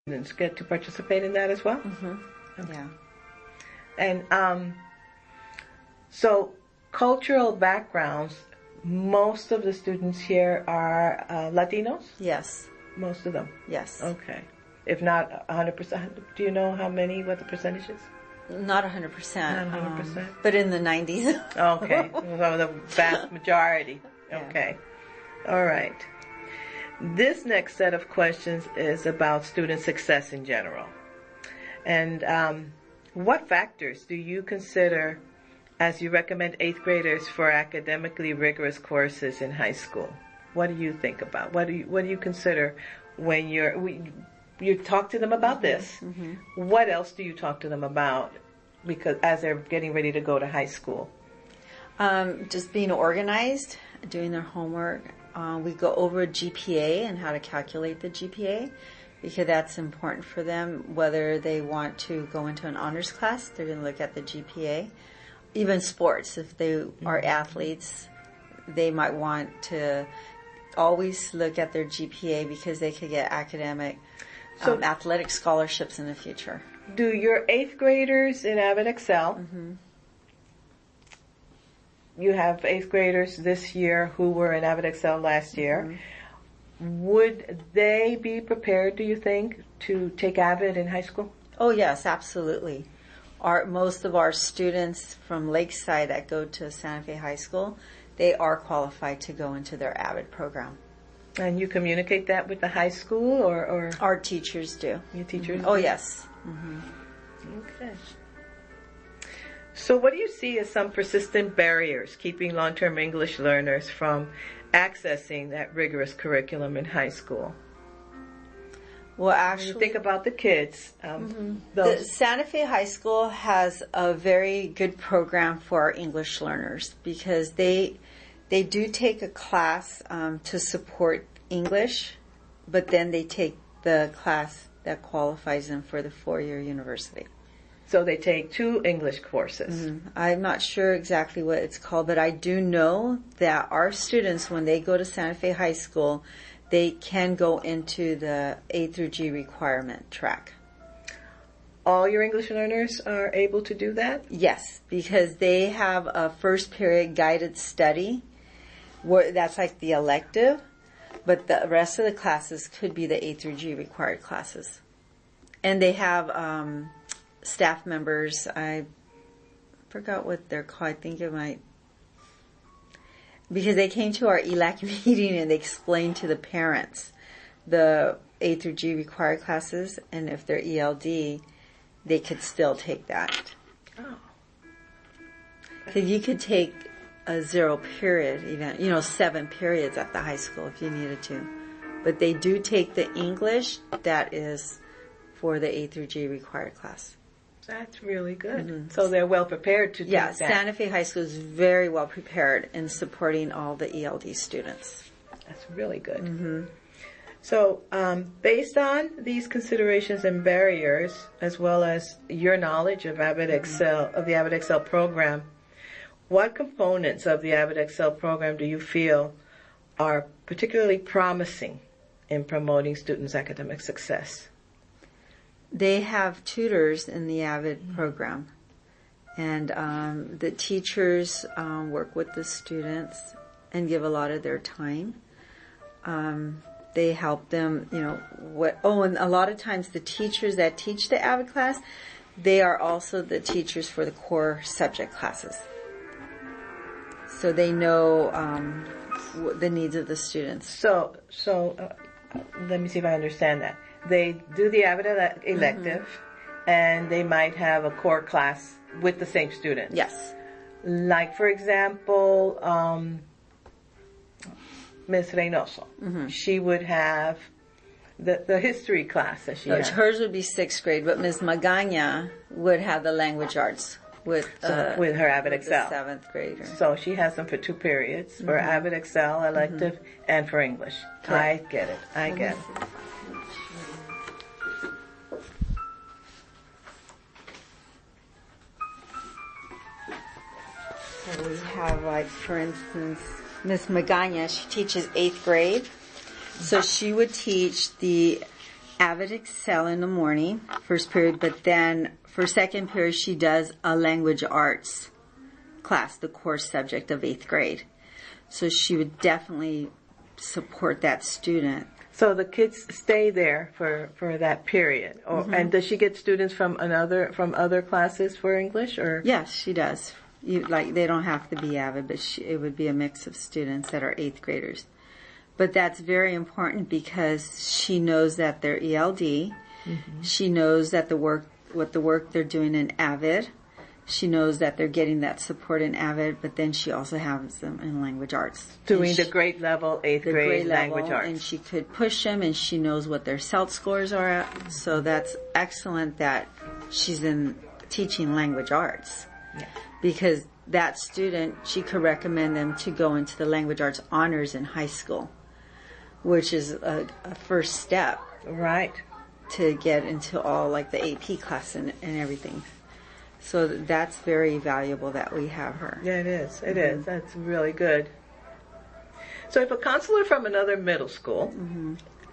students get to participate in that as well? Okay. Yeah. And so cultural backgrounds, most of the students here are Latinos? Yes. Most of them? Yes. Okay. If not 100%, do you know what the percentage is? Not 100%. Not 100%? But in the 90s. Okay. Well, the vast majority. Okay. Yeah. All right. This next set of questions is about student success in general. And what factors do you consider as you recommend 8th graders for academically rigorous courses in high school? What do you think about? What do you consider when you talk to them about this? What else do you talk to them about because as they're getting ready to go to high school? Just being organized, doing their homework. We go over GPA and how to calculate the GPA because that's important for them. Whether they want to go into an honors class, they're going to look at the GPA. Even sports, if they are athletes, they might want to always look at their GPA because they could get academic, athletic scholarships in the future. Do your 8th graders in Avid Excel, you have 8th graders this year who were in Avid Excel last year, would they be prepared, do you think, to take Avid in high school? Oh yes, absolutely. Most of our students from Lakeside that go to Santa Fe High School, they are qualified to go into their Avid program. And you communicate that with the high school or? Our teachers do. Your teachers? Oh yes. Okay. So what do you see as some persistent barriers keeping long-term English learners from accessing that rigorous curriculum in high school? Well, actually, when you think about the kids. The Santa Fe High School has a very good program for our English learners because they do take a class to support English, but then they take the class that qualifies them for the 4-year university. So they take 2 English courses. I'm not sure exactly what it's called, but I do know that our students, when they go to Santa Fe High School, they can go into the A through G requirement track. All your English learners are able to do that? Yes, because they have a first period guided study. That's like the elective, but the rest of the classes could be the A through G required classes. And they have staff members. I forgot what they're called. I think it might... Because they came to our ELAC meeting and they explained to the parents the A through G required classes, and if they're ELD, they could still take that. Oh. Because you could take a 0 period event, 7 periods at the high school if you needed to. But they do take the English that is for the A through G required class. That's really good. So they're well prepared to do that. Yeah, Santa Fe High School is very well prepared in supporting all the ELD students. That's really good. So based on these considerations and barriers, as well as your knowledge of Avid Excel, of the Avid Excel program, what components of the Avid Excel program do you feel are particularly promising in promoting students' academic success? They have tutors in the Avid program, and the teachers work with the students and give a lot of their time. They help them, and a lot of times the teachers that teach the Avid class, they are also the teachers for the core subject classes. So they know the needs of the students. So let me see if I understand that. They do the Avid elective, and they might have a core class with the same students. Yes. Like, for example, Ms. Reynoso. She would have the history class that she has. Hers would be 6th grade, but Ms. Magana would have the language arts with her Avid Excel. The 7th grader. So she has them for 2 periods, for Avid Excel, elective, and for English. Correct. I get it. I get it. So we have, like, for instance, Miss Magana, she teaches 8th grade. So she would teach the Avid Excel in the morning, first period, but then for second period she does a language arts class, the core subject of 8th grade. So she would definitely support that student. So the kids stay there for that period, and does she get students from other classes for English, or? Yes, she does. They don't have to be Avid, but it would be a mix of students that are 8th graders. But that's very important because she knows that they're ELD. She knows that what the work they're doing in Avid. She knows that they're getting that support in Avid, but then she also has them in language arts. Doing the grade level, 8th grade language arts. And she could push them, and she knows what their CELT scores are at. So that's excellent that she's in teaching language arts. Yeah. Because that student, she could recommend them to go into the language arts honors in high school, which is a first step. Right. To get into all like the AP class and everything. So that's very valuable that we have her. Yeah, it is. It is. That's really good. So if a counselor from another middle school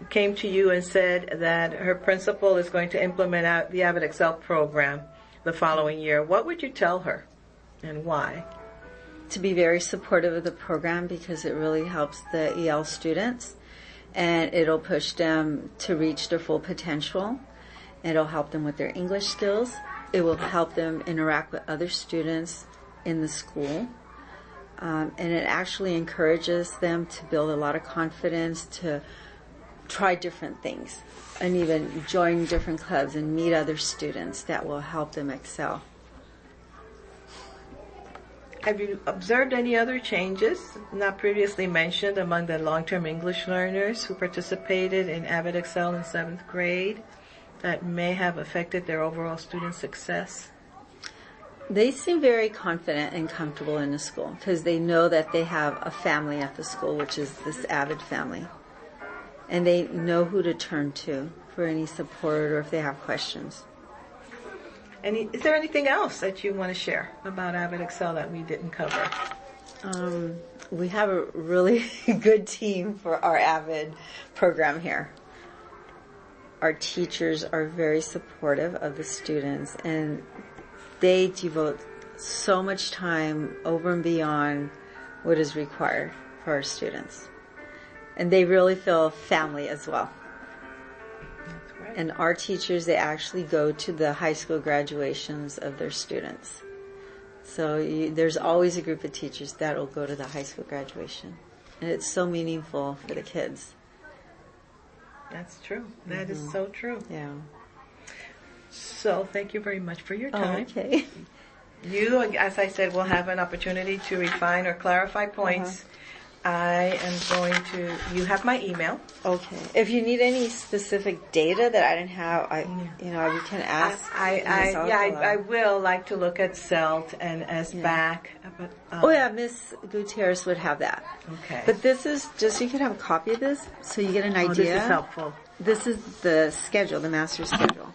came to you and said that her principal is going to implement the Avid Excel program the following year, what would you tell her and why? To be very supportive of the program because it really helps the EL students and it'll push them to reach their full potential. It'll help them with their English skills. It will help them interact with other students in the school. And it actually encourages them to build a lot of confidence, to try different things, and even join different clubs and meet other students that will help them excel. Have you observed any other changes not previously mentioned among the long-term English learners who participated in Avid Excel in 7th grade that may have affected their overall student success? They seem very confident and comfortable in the school because they know that they have a family at the school, which is this Avid family. And they know who to turn to for any support or if they have questions. Is there anything else that you want to share about Avid Excel that we didn't cover? We have a really good team for our Avid program here. Our teachers are very supportive of the students, and they devote so much time over and beyond what is required for our students. And they really feel family as well. That's right. And our teachers, they actually go to the high school graduations of their students. So there's always a group of teachers that will go to the high school graduation. And it's so meaningful for the kids. That's true. That is so true. Yeah. So thank you very much for your time. Oh, okay. You, as I said, will have an opportunity to refine or clarify points. I am going to, you have my email. Okay. If you need any specific data that I didn't have, we can ask. I will like to look at CELT and SBAC. But, Miss Gutierrez would have that. Okay. But this is just, you can have a copy of this so you get an idea. This is helpful. This is the schedule, the master's schedule.